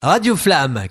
Radio Flamme.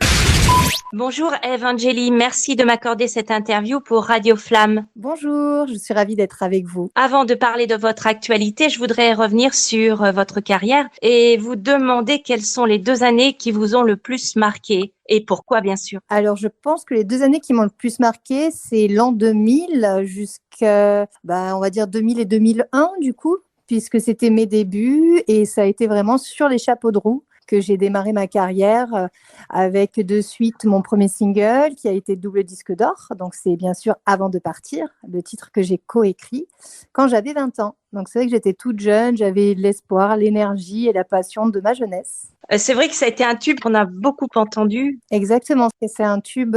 Bonjour Ève Angeli, merci de m'accorder cette interview pour Radio Flamme. Bonjour, je suis ravie d'être avec vous. Avant de parler de votre actualité, je voudrais revenir sur votre carrière et vous demander quelles sont les 2 années qui vous ont le plus marqué et pourquoi bien sûr. Alors je pense que les 2 années qui m'ont le plus marqué, c'est l'an 2000 jusqu'à, on va dire 2000 et 2001 du coup, puisque c'était mes débuts et ça a été vraiment sur les chapeaux de roue que j'ai démarré ma carrière avec de suite mon premier single qui a été double disque d'or. Donc, c'est bien sûr Avant de partir, le titre que j'ai coécrit quand j'avais 20 ans. Donc, c'est vrai que j'étais toute jeune, j'avais l'espoir, l'énergie et la passion de ma jeunesse. C'est vrai que ça a été un tube qu'on a beaucoup entendu. Exactement, c'est un tube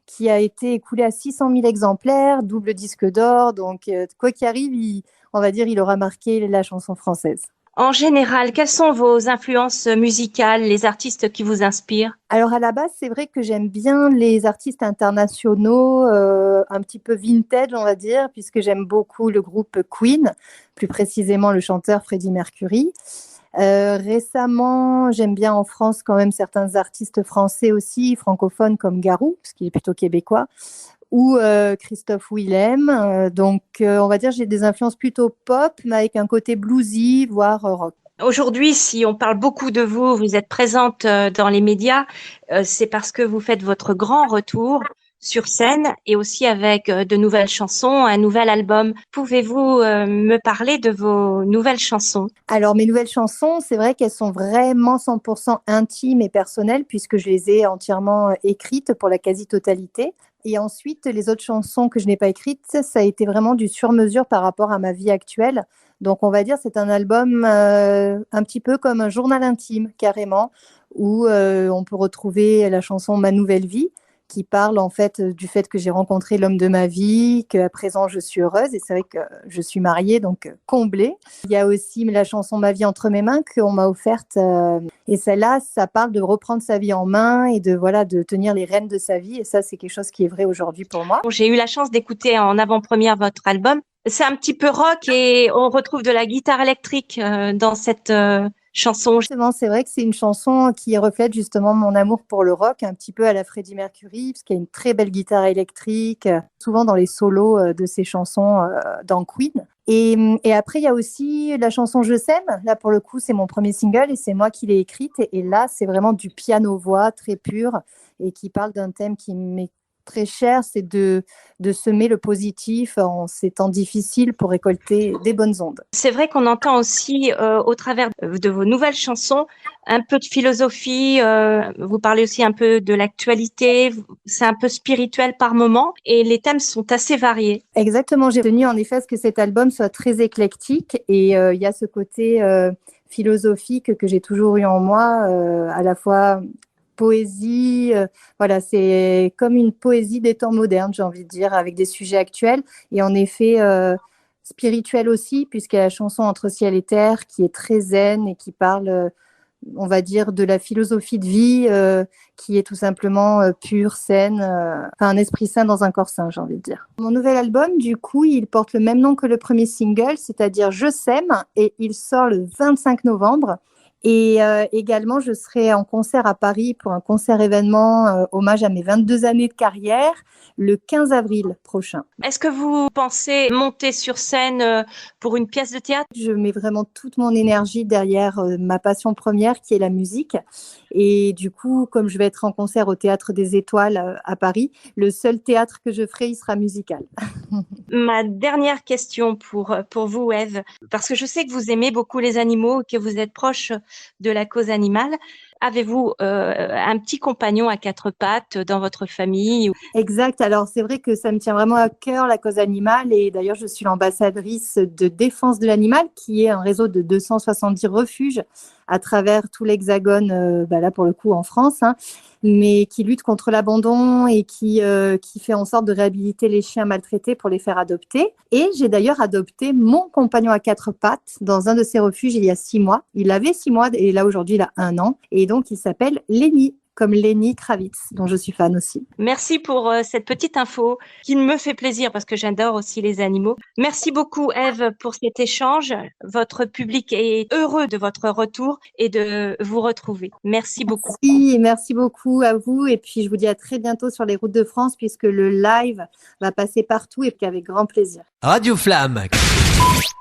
qui a été écoulé à 600 000 exemplaires, double disque d'or. Donc, quoi qu'il arrive, on va dire, il aura marqué la chanson française. En général, quelles sont vos influences musicales, les artistes qui vous inspirent? Alors à la base, c'est vrai que j'aime bien les artistes internationaux, un petit peu vintage, on va dire, puisque j'aime beaucoup le groupe Queen, plus précisément le chanteur Freddie Mercury. Récemment, j'aime bien en France quand même certains artistes français aussi, francophones comme Garou, parce qu'il est plutôt québécois, ou Christophe Willem. On va dire j'ai des influences plutôt pop, mais avec un côté bluesy, voire rock. Aujourd'hui, si on parle beaucoup de vous, vous êtes présente dans les médias, c'est parce que vous faites votre grand retour sur scène et aussi avec de nouvelles chansons, un nouvel album. Pouvez-vous me parler de vos nouvelles chansons? Alors, mes nouvelles chansons, c'est vrai qu'elles sont vraiment 100% intimes et personnelles puisque je les ai entièrement écrites pour la quasi-totalité. Et ensuite, les autres chansons que je n'ai pas écrites, ça a été vraiment du sur-mesure par rapport à ma vie actuelle. Donc, on va dire c'est un album un petit peu comme un journal intime, carrément, où on peut retrouver la chanson Ma nouvelle vie, qui parle en fait du fait que j'ai rencontré l'homme de ma vie, qu'à présent je suis heureuse et c'est vrai que je suis mariée, donc comblée. Il y a aussi la chanson Ma vie entre mes mains qu'on m'a offerte et celle-là, ça parle de reprendre sa vie en main et de tenir les rênes de sa vie et ça c'est quelque chose qui est vrai aujourd'hui pour moi. J'ai eu la chance d'écouter en avant-première votre album. C'est un petit peu rock et on retrouve de la guitare électrique dans cette chanson. Justement, c'est vrai que c'est une chanson qui reflète justement mon amour pour le rock, un petit peu à la Freddie Mercury, parce qu'il y a une très belle guitare électrique, souvent dans les solos de ses chansons dans Queen. Et après, il y a aussi la chanson Je s'aime. Là, pour le coup, c'est mon premier single et c'est moi qui l'ai écrite. Et là, c'est vraiment du piano-voix très pur et qui parle d'un thème qui m'est très cher, c'est de semer le positif en ces temps difficiles pour récolter des bonnes ondes. C'est vrai qu'on entend aussi au travers de vos nouvelles chansons un peu de philosophie, vous parlez aussi un peu de l'actualité, c'est un peu spirituel par moment et les thèmes sont assez variés. Exactement, j'ai tenu en effet à ce que cet album soit très éclectique et il y a ce côté philosophique que j'ai toujours eu en moi, à la fois poésie, voilà, c'est comme une poésie des temps modernes, j'ai envie de dire, avec des sujets actuels et en effet spirituel aussi, puisqu'il y a la chanson Entre ciel et terre qui est très zen et qui parle, on va dire, de la philosophie de vie qui est tout simplement pure, saine, un esprit sain dans un corps sain, j'ai envie de dire. Mon nouvel album, du coup, il porte le même nom que le premier single, c'est-à-dire Je s'aime, et il sort le 25 novembre. Et également, je serai en concert à Paris pour un concert-événement hommage à mes 22 années de carrière le 15 avril prochain. Est-ce que vous pensez monter sur scène pour une pièce de théâtre? Je mets vraiment toute mon énergie derrière ma passion première qui est la musique. Et du coup, comme je vais être en concert au Théâtre des Étoiles à Paris, le seul théâtre que je ferai, il sera musical. Ma dernière question pour vous, Ève, parce que je sais que vous aimez beaucoup les animaux, que vous êtes proche de la cause animale. Avez-vous un petit compagnon à 4 pattes dans votre famille? Exact. Alors, c'est vrai que ça me tient vraiment à cœur, la cause animale. Et d'ailleurs, je suis l'ambassadrice de Défense de l'animal, qui est un réseau de 270 refuges à travers tout l'Hexagone, là pour le coup en France, hein, mais qui lutte contre l'abandon et qui fait en sorte de réhabiliter les chiens maltraités pour les faire adopter. Et j'ai d'ailleurs adopté mon compagnon à 4 pattes dans un de ces refuges il y a 6 mois. Il avait 6 mois et là aujourd'hui il a 1 an. Et donc il s'appelle Lenny. comme Lenny Kravitz, dont je suis fan aussi. Merci pour cette petite info qui me fait plaisir parce que j'adore aussi les animaux. Merci beaucoup Ève pour cet échange. Votre public est heureux de votre retour et de vous retrouver. Merci beaucoup. Merci beaucoup à vous et puis je vous dis à très bientôt sur les routes de France puisque le live va passer partout et puis avec grand plaisir. Radio Flamme